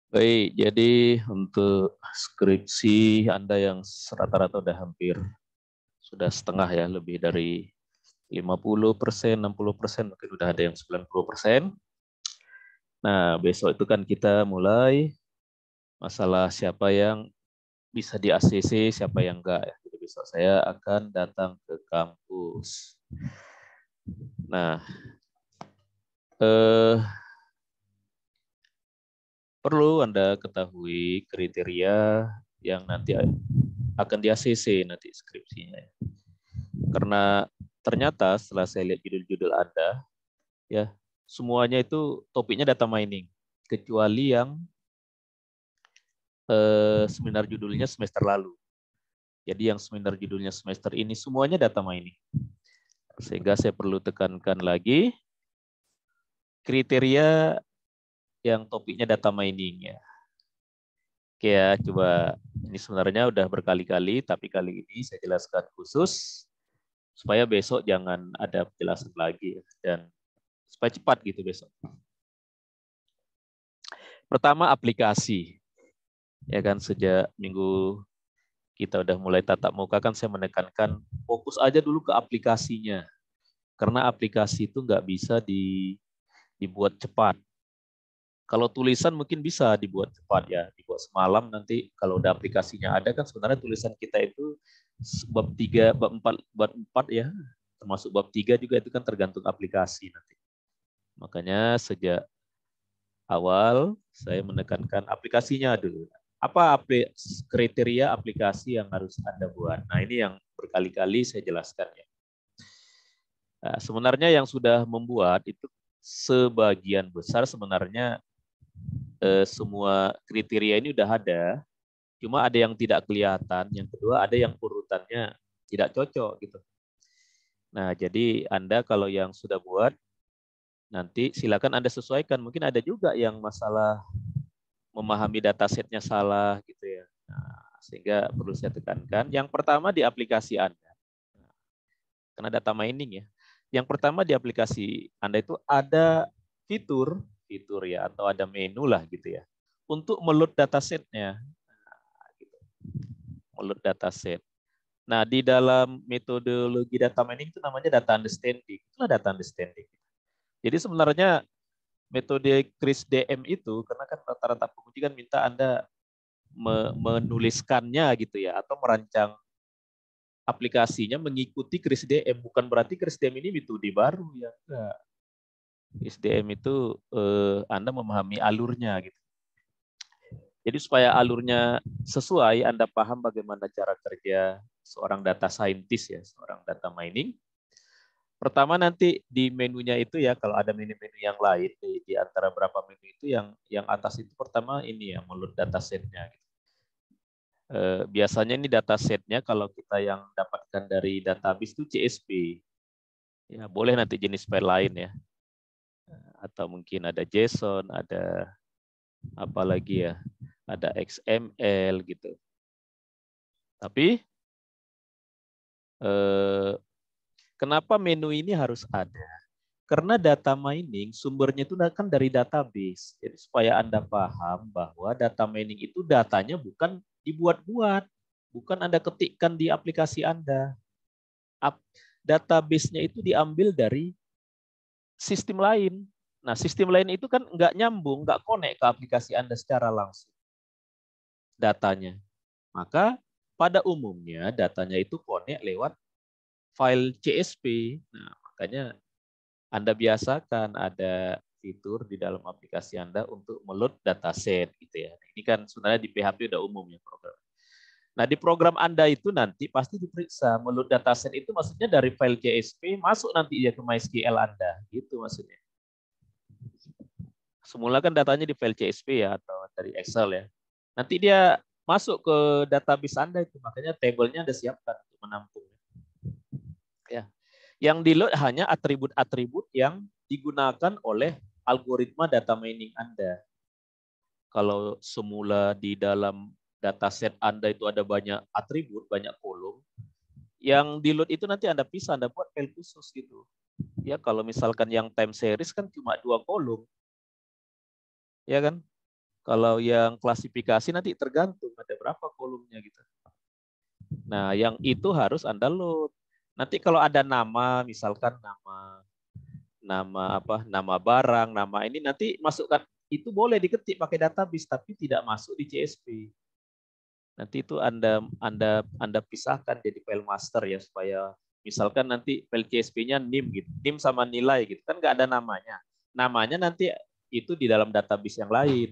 Baik, jadi untuk skripsi Anda yang rata-rata udah hampir sudah setengah ya, lebih dari 50%, 60%, mungkin udah ada yang 90%. Nah, besok itu kan kita mulai masalah siapa yang bisa di ACC, siapa yang enggak ya. Jadi besok saya akan datang ke kampus. Nah, eh, perlu Anda ketahui kriteria yang nanti akan di ACC nanti skripsinya. Karena ternyata setelah saya lihat judul-judul Anda, ya semuanya itu topiknya data mining, kecuali yang seminar judulnya semester lalu. Jadi yang seminar judulnya semester ini semuanya data mining. Sehingga saya perlu tekankan lagi kriteria yang topiknya data mining ya. Oke ya, coba ini sebenarnya udah berkali-kali, tapi kali ini saya jelaskan khusus supaya besok jangan ada penjelasan lagi dan supaya cepat gitu besok. Pertama aplikasi. Ya kan sejak minggu kita udah mulai tatap muka kan saya menekankan fokus aja dulu ke aplikasinya. Karena aplikasi itu nggak bisa dibuat cepat. Kalau tulisan mungkin bisa dibuat cepat ya, dibuat semalam nanti kalau udah aplikasinya ada kan sebenarnya tulisan kita itu bab 3, bab 4, bab 4 ya, termasuk bab 3 juga itu kan tergantung aplikasi nanti. Makanya sejak awal saya menekankan aplikasinya dulu. Apa kriteria aplikasi yang harus Anda buat? Nah, ini yang berkali-kali saya jelaskan ya. Nah, sebenarnya yang sudah membuat itu sebagian besar sebenarnya semua kriteria ini udah ada, cuma ada yang tidak kelihatan, yang kedua ada yang urutannya tidak cocok gitu. Nah, jadi Anda kalau yang sudah buat nanti silakan Anda sesuaikan. Mungkin ada juga yang masalah memahami datasetnya salah gitu ya. Nah, sehingga perlu saya tekankan. Yang pertama di aplikasi Anda, karena data mining ya. Yang pertama di aplikasi Anda itu ada fitur ya atau ada menu lah gitu ya untuk meload datasetnya. Nah, gitu. Meload dataset. Nah, di dalam metodologi data mining itu namanya data understanding. Itulah data understanding. Jadi sebenarnya metode CRISP-DM itu karena kan rata-rata penguji kan minta Anda menuliskannya gitu ya atau merancang aplikasinya mengikuti CRISP-DM, bukan berarti CRISP-DM ini metode baru ya. Enggak. CRISP-DM itu Anda memahami alurnya gitu. Jadi supaya alurnya sesuai, Anda paham bagaimana cara kerja seorang data scientist ya, seorang data mining. Pertama nanti di menunya itu ya, kalau ada menu-menu yang lain di antara berapa menu itu yang atas itu pertama ini ya, meload datasetnya. Gitu. Biasanya ini datasetnya kalau kita yang dapatkan dari database itu CSV. Ya, boleh nanti jenis file lain ya. Atau mungkin ada JSON, ada apa lagi ya, ada XML gitu. Tapi kenapa menu ini harus ada? Karena data mining sumbernya itu kan dari database. Jadi supaya Anda paham bahwa data mining itu datanya bukan dibuat-buat, bukan Anda ketikkan di aplikasi Anda. Database-nya itu diambil dari sistem lain. Nah, sistem lain itu kan nggak nyambung, nggak connect ke aplikasi Anda secara langsung datanya. Maka pada umumnya datanya itu connect lewat file CSV. Nah, makanya Anda biasakan ada fitur di dalam aplikasi Anda untuk meload dataset gitu ya. Ini kan sebenarnya di PHP udah umum ya program. Nah, di program Anda itu nanti pasti diperiksa meload dataset itu maksudnya dari file CSV masuk nanti ya ke MySQL Anda, gitu maksudnya. Semula kan datanya di file CSV ya atau dari Excel ya. Nanti dia masuk ke database Anda itu, makanya tabelnya Anda siapkan untuk menampung. Ya. Yang di-load hanya atribut-atribut yang digunakan oleh algoritma data mining Anda. Kalau semula di dalam dataset Anda itu ada banyak atribut, banyak kolom, yang di-load itu nanti Anda pisah, Anda buat file khusus gitu. Ya, kalau misalkan yang time series kan cuma 2 kolom. Ya kan? Kalau yang klasifikasi nanti tergantung ada berapa kolomnya gitu. Nah, yang itu harus Anda load. Nanti kalau ada nama, misalkan nama barang, nama ini nanti masukkan, itu boleh diketik pakai database tapi tidak masuk di CSV. Nanti itu Anda pisahkan jadi file master ya, supaya misalkan nanti file CSV-nya NIM gitu, NIM sama nilai gitu, kan nggak ada namanya. Namanya nanti itu di dalam database yang lain.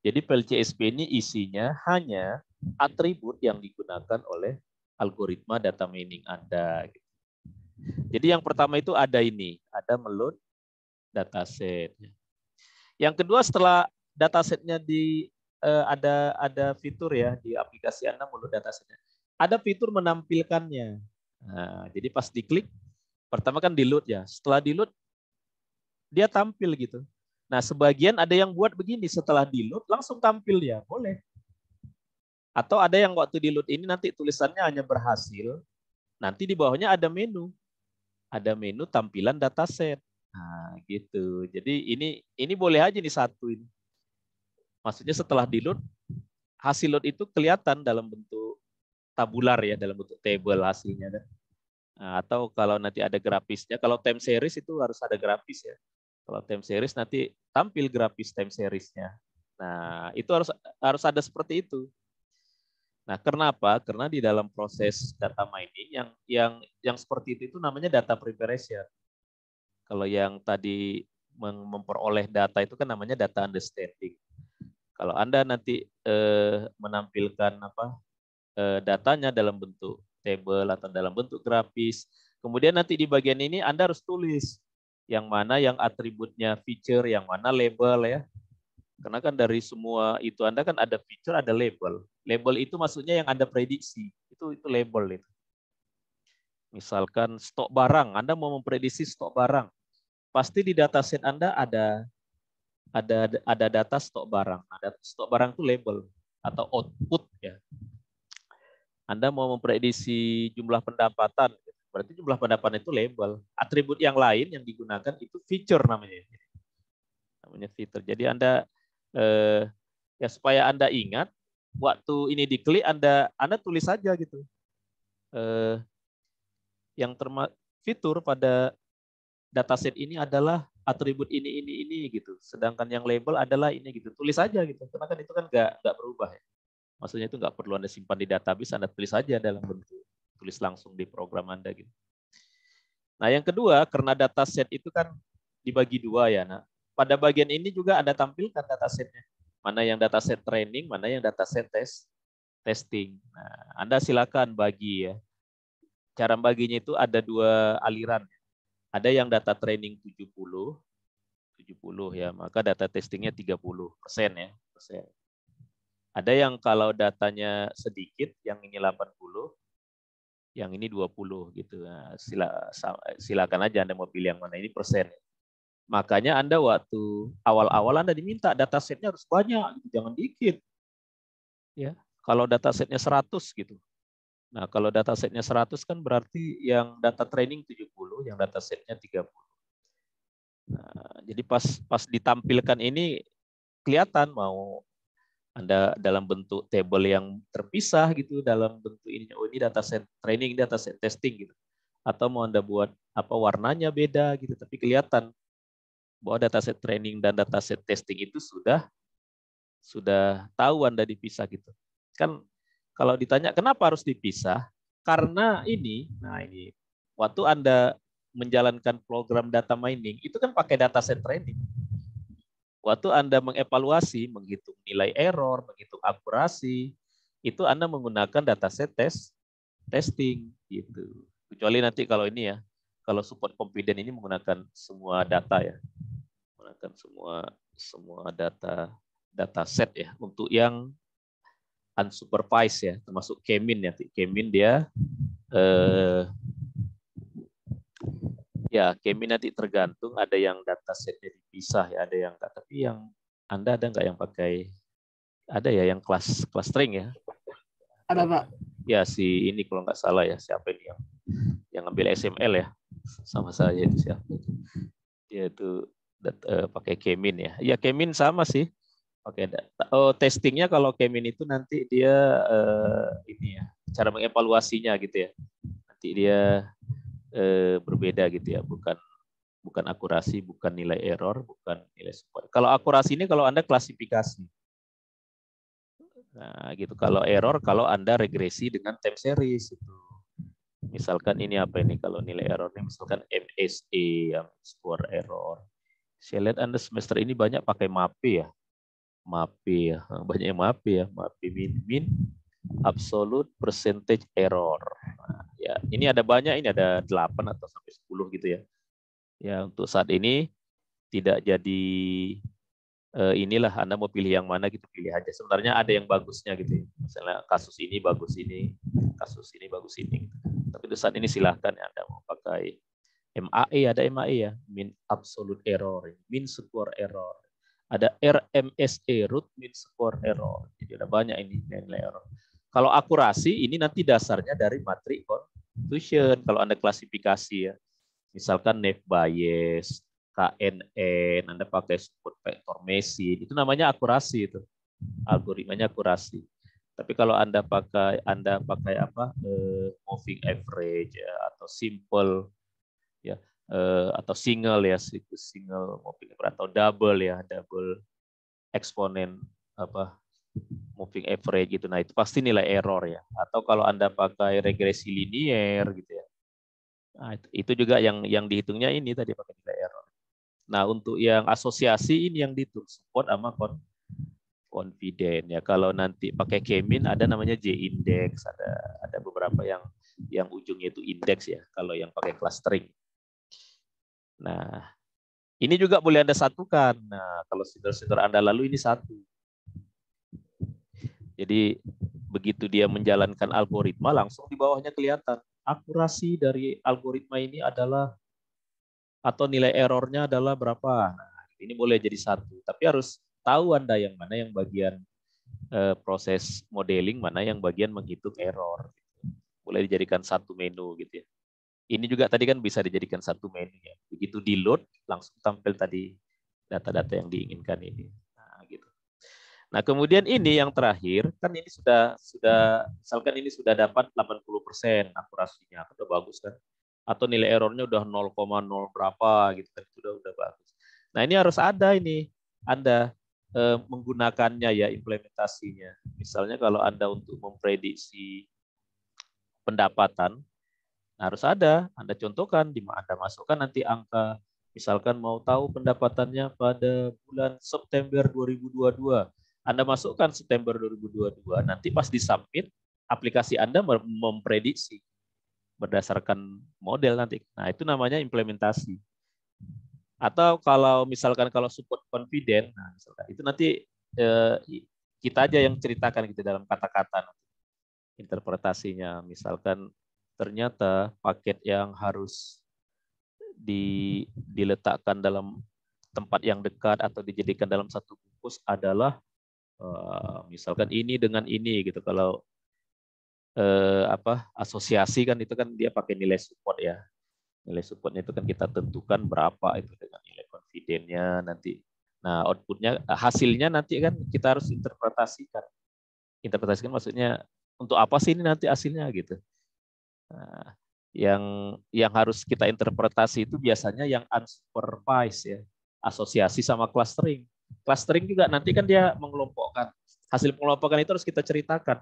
Jadi file CSV ini isinya hanya atribut yang digunakan oleh algoritma data mining Anda. Jadi yang pertama itu ada ada meload dataset. Yang kedua, setelah datasetnya ada fitur ya di aplikasi Anda meload datasetnya. Ada fitur menampilkannya. Nah, jadi pas diklik, pertama kan di load ya. Setelah di load, dia tampil gitu. Nah, sebagian ada yang buat begini, setelah di-load langsung tampil ya, boleh. Atau ada yang waktu di-load ini nanti tulisannya hanya berhasil, nanti di bawahnya ada menu. Ada menu tampilan dataset. Nah, gitu. Jadi ini boleh aja nih satu ini. Maksudnya setelah di-load, hasil load itu kelihatan dalam bentuk tabular ya, dalam bentuk table hasilnya. Nah, atau kalau nanti ada grafisnya, kalau time series itu harus ada grafis ya. Kalau time series nanti tampil grafis time seriesnya. Nah, itu harus ada seperti itu. Nah, kenapa? Karena di dalam proses data mining yang seperti itu namanya data preparation. Kalau yang tadi memperoleh data itu kan namanya data understanding. Kalau Anda nanti menampilkan datanya dalam bentuk table atau dalam bentuk grafis, kemudian nanti di bagian ini Anda harus tulis yang mana yang atributnya feature, yang mana label ya. Karena kan dari semua itu Anda kan ada feature, ada label. Label itu maksudnya yang Anda prediksi. Itu label itu. Misalkan stok barang, Anda mau memprediksi stok barang. Pasti di dataset Anda ada data stok barang. Ada stok barang itu label atau output ya. Anda mau memprediksi jumlah pendapatan, berarti jumlah pendapatan itu label. Atribut yang lain yang digunakan itu feature namanya. Namanya feature. Jadi Anda ya supaya Anda ingat, waktu ini diklik Anda tulis saja gitu. Yang fitur pada dataset ini adalah atribut ini gitu. Sedangkan yang label adalah ini gitu. Tulis saja gitu. Karena kan itu kan nggak berubah ya. Maksudnya itu nggak perlu Anda simpan di database, Anda tulis saja dalam bentuk tulis langsung di program Anda gitu. Nah, yang kedua, karena dataset itu kan dibagi dua ya. Nah, pada bagian ini juga Anda tampilkan datasetnya. Mana yang dataset training, mana yang dataset testing. Nah, Anda silakan bagi ya. Cara baginya itu ada dua aliran. Ada yang data training 70 ya, maka data testingnya 30% ya. Ada yang kalau datanya sedikit, yang ini 80, yang ini 20 gitu. Nah, silakan aja Anda mau pilih yang mana, ini persen. Makanya Anda waktu awal-awal Anda diminta datasetnya harus banyak, jangan dikit. Ya, kalau datasetnya 100 gitu. Nah, kalau datasetnya 100 kan berarti yang data training 70, yang datasetnya 30. Nah, jadi pas ditampilkan ini kelihatan mau Anda dalam bentuk table yang terpisah gitu, dalam bentuk ini, oh ini dataset training, dataset testing gitu. Atau mau Anda buat warnanya beda gitu, tapi kelihatan bahwa dataset training dan dataset testing itu sudah tahu Anda dipisah gitu. Kan kalau ditanya kenapa harus dipisah? Karena ini waktu Anda menjalankan program data mining itu kan pakai dataset training. Waktu Anda mengevaluasi, menghitung nilai error, menghitung akurasi, itu Anda menggunakan dataset testing gitu. Kecuali nanti kalau ini ya, kalau support confident ini menggunakan semua data ya. Menggunakan semua dataset ya. Untuk yang unsupervised ya, termasuk Kemin ya. Kemin dia ya, Kemin nanti tergantung, ada yang datasetnya dipisah ya, ada yang enggak. Tapi yang Anda ada nggak yang pakai, ada ya yang kelas string ya? Ada Pak. Ya si ini kalau nggak salah ya, siapa ini yang ngambil SML ya, sama saya itu siapa itu? Dia itu pakai Kemin ya. Ya Kemin sama sih, Oke, oh, testingnya kalau Kemin itu nanti dia ini ya, cara mengevaluasinya gitu ya. Nanti dia berbeda gitu ya, bukan akurasi, bukan nilai error, bukan nilai support. Kalau akurasi ini kalau Anda klasifikasi. Nah, gitu. Kalau error, kalau Anda regresi dengan time series itu. Misalkan ini apa ini kalau nilai errornya misalkan MSE yang score error. Saya lihat Anda semester ini banyak pakai MAPE ya. MAPE ya, banyak yang MAPE ya. MAPE min absolute percentage error. Nah, ya, ini ada banyak, ini ada 8 atau sampai 10 gitu ya. Ya, untuk saat ini tidak jadi inilah Anda mau pilih yang mana gitu, pilih aja. Sebenarnya ada yang bagusnya gitu ya. Misalnya kasus ini bagus ini, kasus ini bagus ini. Tapi untuk saat ini silahkan ya Anda mau pakai MAE, ada MAE ya, mean absolute error, mean square error. Ada RMSE, root mean square error. Jadi ada banyak ini nilai error. Kalau akurasi ini nanti dasarnya dari matrix confusion kalau Anda klasifikasi ya. Misalkan net bias, KNN, Anda pakai support vector mesin, itu namanya akurasi itu. Algoritmanya akurasi. Tapi kalau Anda pakai apa? Moving average ya, atau simple ya, atau single ya, single moving average atau double ya, double eksponen apa? Moving average gitu. Nah, itu pasti nilai error ya. Atau kalau Anda pakai regresi linier gitu ya. Nah, itu juga yang dihitungnya ini tadi pakai nilai error. Nah, untuk yang asosiasi ini yang dihitung support sama confident ya. Kalau nanti pakai Kemin ada namanya J-index, ada beberapa yang ujungnya itu indeks ya kalau yang pakai clustering. Nah, ini juga boleh Anda satukan. Nah, kalau sensor Anda lalu ini satu. Jadi begitu dia menjalankan algoritma langsung di bawahnya kelihatan akurasi dari algoritma ini adalah atau nilai errornya adalah berapa. Nah, ini boleh jadi satu, tapi harus tahu Anda yang mana yang bagian proses modeling, mana yang bagian menghitung error. Boleh dijadikan satu menu gitu ya. Ini juga tadi kan bisa dijadikan satu menu ya. Begitu di load langsung tampil tadi data-data yang diinginkan ini. Nah, gitu. Nah, kemudian ini yang terakhir kan ini sudah misalkan ini sudah dapat 80% akurasinya, sudah bagus kan? Atau nilai errornya udah 0,0 berapa gitu kan, sudah bagus. Nah, ini harus ada ini Anda menggunakannya ya implementasinya. Misalnya kalau Anda untuk memprediksi pendapatan harus ada, Anda contohkan di mana Anda masukkan nanti angka, misalkan mau tahu pendapatannya pada bulan September 2022. Anda masukkan September 2022, nanti pas disubmit, aplikasi Anda memprediksi berdasarkan model nanti. Nah, itu namanya implementasi. Atau kalau misalkan kalau support confident, nah misalkan itu nanti kita aja yang ceritakan gitu dalam kata-kata interpretasinya. Misalkan ternyata paket yang harus diletakkan dalam tempat yang dekat atau dijadikan dalam satu bungkus adalah misalkan ini dengan ini gitu. Kalau asosiasi kan itu kan dia pakai nilai support ya. Nilai supportnya itu kan kita tentukan berapa itu dengan nilai confident-nya nanti. Nah, outputnya hasilnya nanti kan kita harus interpretasikan. Interpretasikan maksudnya untuk apa sih ini nanti hasilnya gitu. Nah, yang harus kita interpretasi itu biasanya yang unsupervised ya, asosiasi sama clustering. Clustering juga nanti kan dia mengelompokkan. Hasil pengelompokan itu harus kita ceritakan.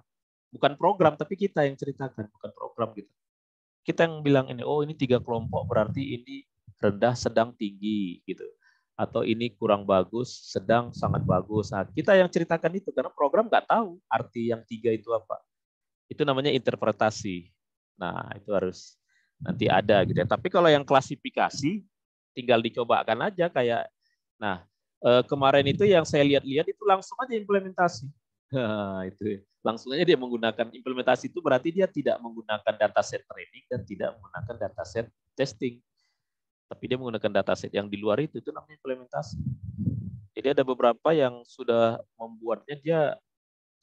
Bukan program, tapi kita yang ceritakan, bukan program gitu. Kita yang bilang ini, oh ini 3 kelompok, berarti ini rendah, sedang, tinggi gitu. Atau ini kurang bagus, sedang, sangat bagus. Nah, kita yang ceritakan itu karena program nggak tahu arti yang 3 itu apa. Itu namanya interpretasi. Nah, itu harus nanti ada gitu ya. Tapi kalau yang klasifikasi tinggal dicobakan aja kayak nah, kemarin itu yang saya lihat-lihat itu langsung aja implementasi. Nah, itu langsung aja dia menggunakan implementasi itu berarti dia tidak menggunakan dataset training dan tidak menggunakan dataset testing. Tapi dia menggunakan dataset yang di luar itu namanya implementasi. Jadi ada beberapa yang sudah membuatnya dia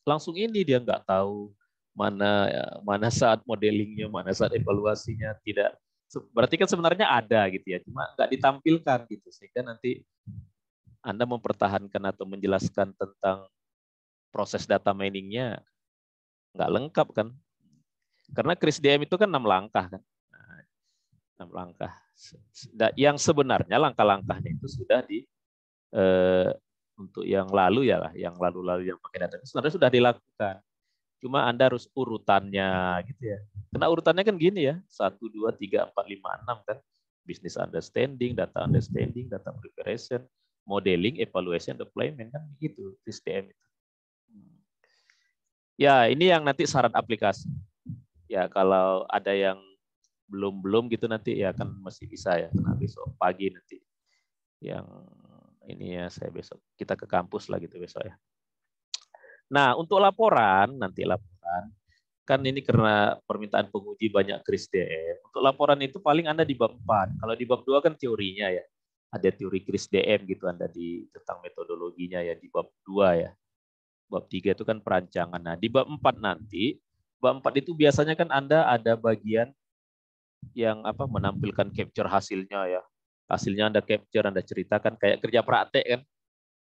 langsung ini dia nggak tahu mana saat modelingnya, mana saat evaluasinya tidak. Berarti kan sebenarnya ada gitu ya, cuma nggak ditampilkan gitu sehingga nanti Anda mempertahankan atau menjelaskan tentang proses data miningnya nggak lengkap kan? Karena CRISDM itu kan 6 langkah kan. Nah, 6 langkah. Yang sebenarnya langkah-langkahnya itu sudah untuk yang lalu ya lah, yang lalu-lalu yang pakai data itu sebenarnya sudah dilakukan. Cuma Anda harus urutannya gitu ya. Karena urutannya kan gini ya, 1, 2, 3, 4, 5, 6 kan. Business understanding, data preparation, modeling, evaluation, deployment kan gitu, SDM itu. Ya, ini yang nanti syarat aplikasi. Ya, kalau ada yang belum gitu nanti ya kan masih bisa ya. Nah, besok pagi nanti yang ini ya saya besok kita ke kampus lah gitu besok ya. Nah, untuk laporan nanti laporan kan ini karena permintaan penguji banyak CRISDM. Untuk laporan itu paling Anda di bab 4. Kalau di bab 2 kan teorinya ya. Ada teori CRISDM gitu Anda di tentang metodologinya ya di bab 2 ya. Bab 3 itu kan perancangan. Nah, di bab 4 nanti, bab 4 itu biasanya kan Anda ada bagian yang apa menampilkan capture hasilnya ya. Hasilnya Anda capture, Anda ceritakan kayak kerja praktek kan.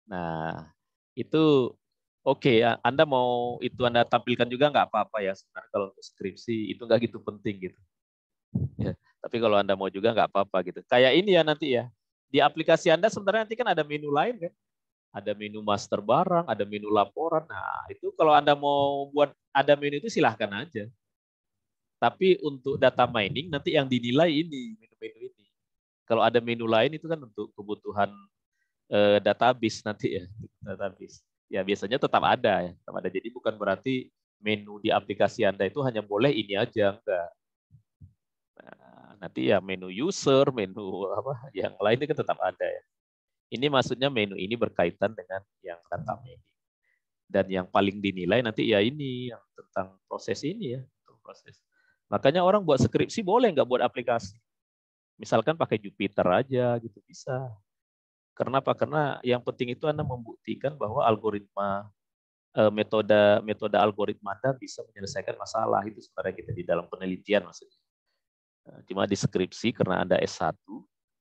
Nah, itu oke ya, Anda mau itu Anda tampilkan juga nggak apa-apa ya. Sebenarnya kalau untuk skripsi itu nggak gitu penting gitu. Ya, tapi kalau Anda mau juga nggak apa-apa gitu. Kayak ini ya nanti ya. Di aplikasi Anda sebenarnya nanti kan ada menu lain kan. Ada menu master barang, ada menu laporan. Nah, itu kalau Anda mau buat ada menu itu silahkan aja. Tapi untuk data mining nanti yang dinilai ini menu-menu ini. Kalau ada menu lain itu kan untuk kebutuhan database nanti ya, database. Ya biasanya tetap ada ya, tetap ada. Jadi bukan berarti menu di aplikasi Anda itu hanya boleh ini aja, enggak. Nah, nanti ya menu user, menu apa, yang lainnya kan tetap ada ya. Ini maksudnya menu ini berkaitan dengan yang data mining. Dan yang paling dinilai nanti ya ini yang tentang proses ini ya, proses. Makanya orang buat skripsi boleh nggak buat aplikasi. Misalkan pakai Jupyter aja gitu bisa. Karena apa? Karena yang penting itu Anda membuktikan bahwa algoritma metode algoritma Anda bisa menyelesaikan masalah. Itu sebenarnya kita di dalam penelitian maksudnya. Cuma di skripsi karena Anda S1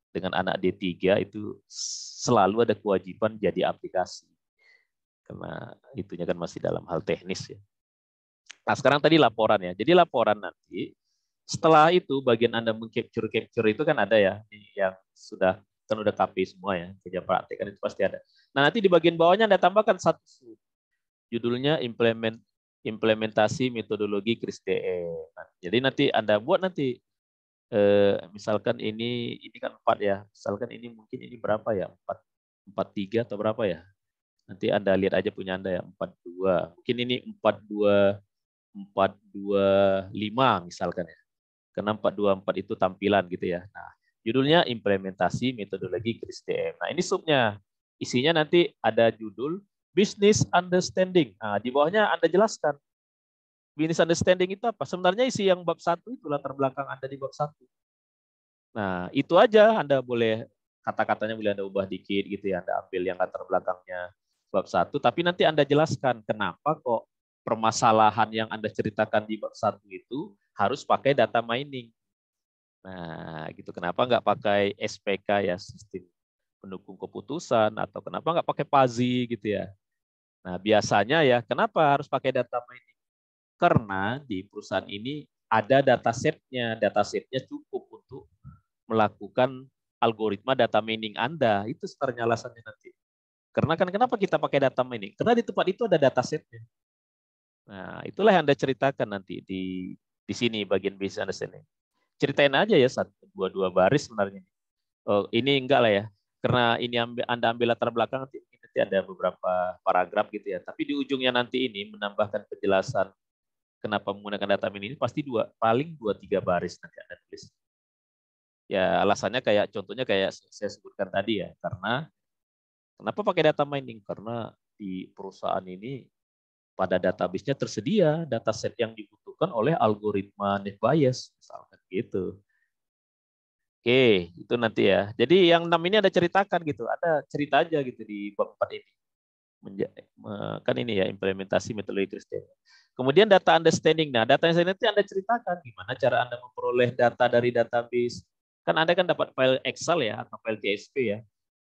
dengan anak D3 itu selalu ada kewajiban jadi aplikasi. Karena itunya kan masih dalam hal teknis ya. Nah, sekarang tadi laporan ya. Jadi laporan nanti setelah itu bagian Anda mengcapture itu kan ada ya yang sudah kan udah KP semua ya, kerja praktek kan itu pasti ada. Nah, nanti di bagian bawahnya Anda tambahkan satu judulnya implementasi metodologi CRISDM. Nah, jadi nanti Anda buat nanti misalkan ini kan 4 ya. Misalkan ini mungkin ini berapa ya? 43 atau berapa ya? Nanti Anda lihat aja punya Anda ya 42. Mungkin ini 425 misalkan ya. Karena 424 itu tampilan gitu ya. Nah, judulnya implementasi metodologi CRISDM. Nah, ini subnya. Isinya nanti ada judul Business Understanding. Nah, di bawahnya Anda jelaskan. Business Understanding itu apa? Sebenarnya isi yang bab 1 itu latar belakang Anda di bab 1. Nah, itu aja Anda boleh kata-katanya boleh Anda ubah dikit gitu ya. Anda ambil yang latar belakangnya bab 1, tapi nanti Anda jelaskan kenapa kok permasalahan yang Anda ceritakan di bab 1 itu harus pakai data mining. Nah, gitu. Kenapa nggak pakai SPK ya, sistem pendukung keputusan, atau kenapa nggak pakai PASI gitu ya. Nah, biasanya ya, kenapa harus pakai data mining? Karena di perusahaan ini ada datasetnya cukup untuk melakukan algoritma data mining Anda. Itu sebenarnya alasannya nanti. Karena kan kenapa kita pakai data mining? Karena di tempat itu ada datasetnya. Nah, itulah yang Anda ceritakan nanti di sini bagian business understanding. Ceritain aja ya dua baris sebenarnya. Oh, ini enggak lah ya. Karena ini Anda ambil latar belakang nanti ada beberapa paragraf gitu ya. Tapi di ujungnya nanti ini menambahkan penjelasan kenapa menggunakan data mining ini pasti paling 2-3 baris nanti Anda tulis. Ya alasannya kayak contohnya kayak saya sebutkan tadi ya. Karena kenapa pakai data mining? Karena di perusahaan ini pada database-nya tersedia dataset yang dibutuhkan oleh algoritma net bias misalkan gitu. Oke, itu nanti ya. Jadi yang 6 ini ada ceritakan gitu, ada cerita aja gitu di bab 4 ini. Kan ini ya implementasi metodologi CRISDM. Kemudian data understanding. Nah, data understanding nanti Anda ceritakan gimana cara Anda memperoleh data dari database. Kan Anda kan dapat file Excel ya atau file CSV ya.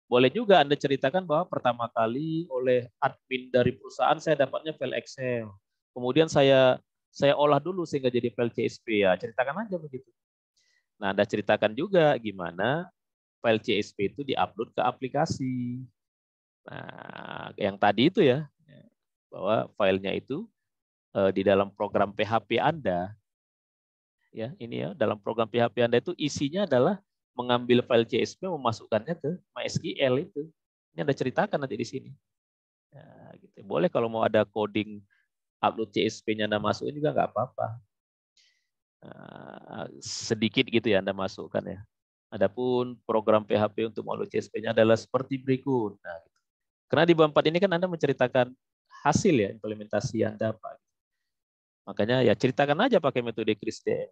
Boleh juga Anda ceritakan bahwa pertama kali oleh admin dari perusahaan saya dapatnya file Excel. Kemudian saya olah dulu sehingga jadi file CSV ya. Ceritakan aja begitu. Nah, Anda ceritakan juga gimana file CSV itu diupload ke aplikasi. Nah, yang tadi itu ya, bahwa filenya itu di dalam program PHP Anda, ya ini ya, dalam program PHP Anda itu isinya adalah mengambil file CSV, memasukkannya ke MySQL itu. Ini Anda ceritakan nanti di sini. Ya, gitu. Boleh kalau mau ada coding upload CSV-nya Anda masukin juga nggak apa-apa. Sedikit gitu ya Anda masukkan ya. Adapun program PHP untuk upload CSV-nya adalah seperti berikut. Nah, karena di bab 4 ini kan Anda menceritakan hasil ya implementasi yang dapat. Makanya ya ceritakan aja pakai metode CRISDM.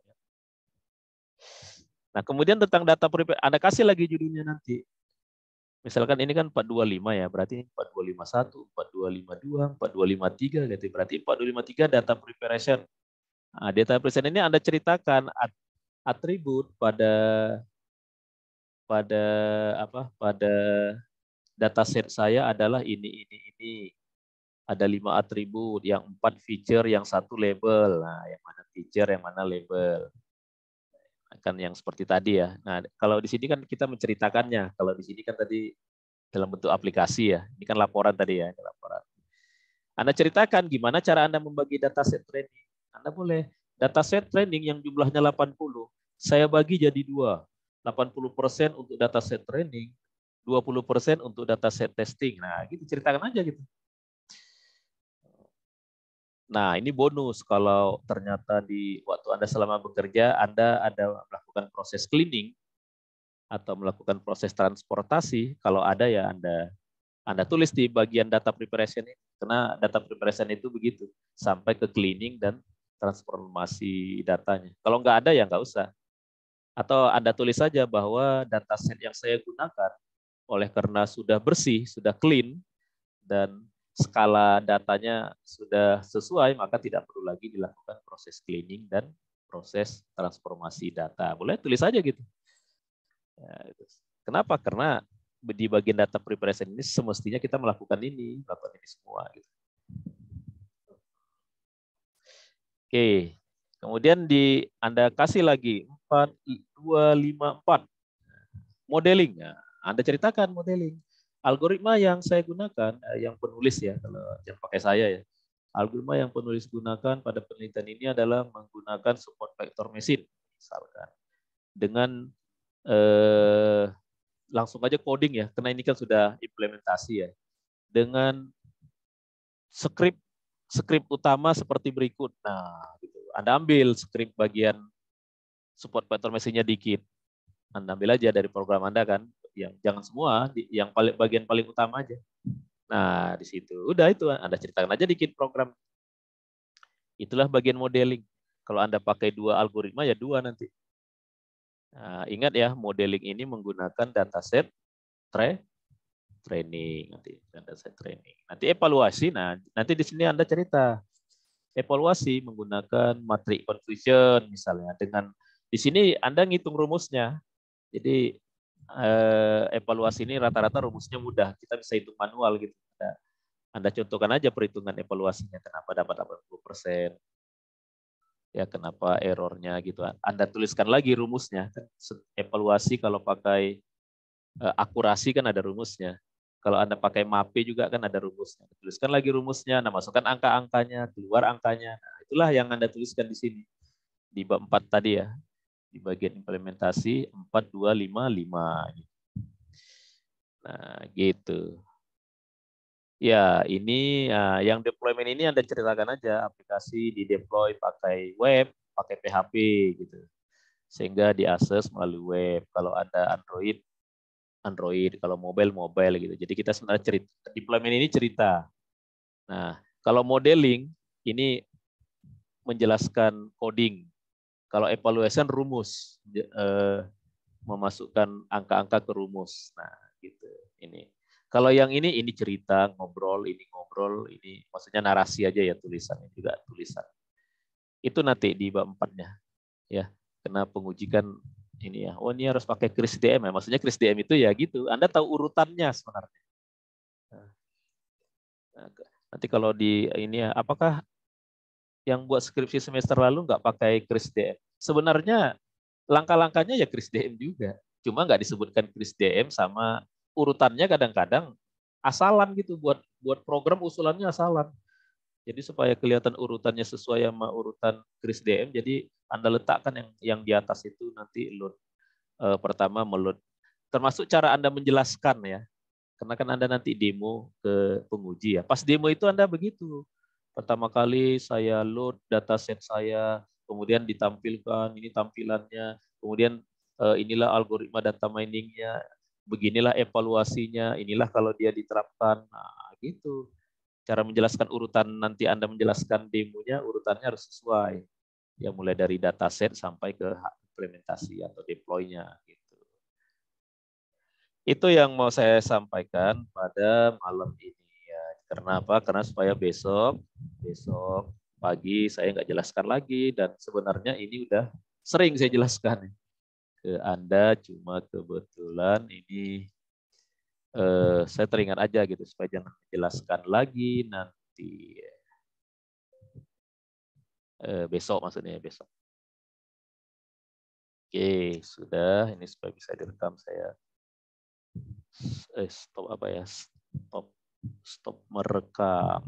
Nah, kemudian tentang data prepare, Anda kasih lagi judulnya nanti. Misalkan ini kan 425 ya, berarti 4251, 4252, 4253 gitu. Berarti 4253 data preparation. Nah, data preparation ini Anda ceritakan atribut pada pada dataset saya adalah ini. Ada 5 atribut, yang 4 feature, yang 1 label. Nah, yang mana feature, yang mana label. Kan yang seperti tadi ya. Nah, kalau di sini kan kita menceritakannya. Kalau di sini kan tadi dalam bentuk aplikasi ya. Ini kan laporan tadi ya, ini laporan. Anda ceritakan gimana cara Anda membagi dataset training. Anda boleh dataset training yang jumlahnya 80, saya bagi jadi 2. 80% untuk dataset training, 20% untuk dataset testing. Nah, gitu ceritakan aja gitu. Nah, ini bonus kalau ternyata di waktu Anda selama bekerja, Anda ada melakukan proses cleaning atau melakukan proses transportasi, kalau ada ya Anda tulis di bagian data preparation ini. Karena data preparation itu begitu, sampai ke cleaning dan transformasi datanya. Kalau nggak ada ya nggak usah. Atau Anda tulis saja bahwa dataset yang saya gunakan, oleh karena sudah bersih, sudah clean, dan skala datanya sudah sesuai, maka tidak perlu lagi dilakukan proses cleaning dan proses transformasi data. Boleh tulis saja gitu. Ya, gitu. Kenapa? Karena di bagian data preparation ini semestinya kita melakukan ini semua. Gitu. Oke, kemudian Anda kasih lagi 4254 modeling. Nah, Anda ceritakan modeling. Algoritma yang saya gunakan, yang penulis ya, kalau jangan pakai saya ya. Algoritma yang penulis gunakan pada penelitian ini adalah menggunakan support vector machine, misalkan. Dengan langsung aja coding ya, karena ini kan sudah implementasi ya. Dengan skrip utama seperti berikut. Nah, gitu. Anda ambil skrip bagian support vector machine-nya dikit. Anda ambil aja dari program Anda kan, yang jangan semua, yang bagian paling utama aja. Nah, di situ. Udah itu, Anda ceritakan aja dikit program. Itulah bagian modeling. Kalau Anda pakai 2 algoritma, ya 2 nanti. Nah, ingat ya, modeling ini menggunakan dataset training. Dataset training. Nanti evaluasi, nah nanti di sini Anda cerita. Evaluasi menggunakan matrix confusion misalnya. Dengan di sini Anda ngitung rumusnya. Jadi evaluasi ini rata-rata rumusnya mudah. Kita bisa hitung manual gitu. Anda contohkan aja perhitungan evaluasinya. Kenapa dapat 80%. Ya, kenapa errornya gitu. Anda tuliskan lagi rumusnya. Evaluasi kalau pakai akurasi kan ada rumusnya. Kalau Anda pakai MAPE juga kan ada rumusnya. Tuliskan lagi rumusnya. Nah, masukkan angka-angkanya, keluar angkanya. Nah, itulah yang Anda tuliskan di sini. Di bab 4 tadi ya. Di bagian implementasi 4255. Nah, gitu. Ya, ini yang deployment ini Anda ceritakan aja aplikasi di deploy pakai web, pakai PHP gitu. Sehingga diakses melalui web. Kalau ada Android, kalau mobile gitu. Jadi kita sebenarnya cerita deployment ini cerita. Nah, kalau modeling ini menjelaskan coding. Kalau evaluation rumus, memasukkan angka-angka ke rumus. Nah, gitu. Ini. Kalau yang ini cerita, ngobrol, ini maksudnya narasi aja ya, tulisannya juga tulisan. Itu nanti di bab 4-nya. Ya, karena penguji kan ini ya. Oh, ini harus pakai kris DM ya. Maksudnya kris DM itu ya gitu. Anda tahu urutannya sebenarnya. Nah, nanti kalau di ini ya, apakah yang buat skripsi semester lalu nggak pakai kris DM? Sebenarnya langkah-langkahnya ya kris DM juga. Cuma nggak disebutkan kris DM sama urutannya kadang-kadang asalan gitu buat buat program usulannya asalan. Jadi supaya kelihatan urutannya sesuai sama urutan kris DM, jadi Anda letakkan yang di atas itu nanti load pertama meload. Termasuk cara Anda menjelaskan ya. Karena kan Anda nanti demo ke penguji ya. Pas demo itu Anda begitu. Pertama kali saya load dataset saya, kemudian ditampilkan ini tampilannya, kemudian inilah algoritma data miningnya, beginilah evaluasinya, inilah kalau dia diterapkan. Nah, gitu. Cara menjelaskan urutan nanti Anda menjelaskan demonya, urutannya harus sesuai. Ya mulai dari dataset sampai ke implementasi atau deploy-nya gitu. Itu yang mau saya sampaikan pada malam ini ya. Karena apa? Karena supaya besok pagi saya nggak jelaskan lagi dan sebenarnya ini udah sering saya jelaskan ke Anda, cuma kebetulan ini saya teringat aja gitu supaya jangan menjelaskan lagi nanti besok maksudnya besok. Oke, sudah ini supaya bisa direkam saya stop apa ya? Stop merekam.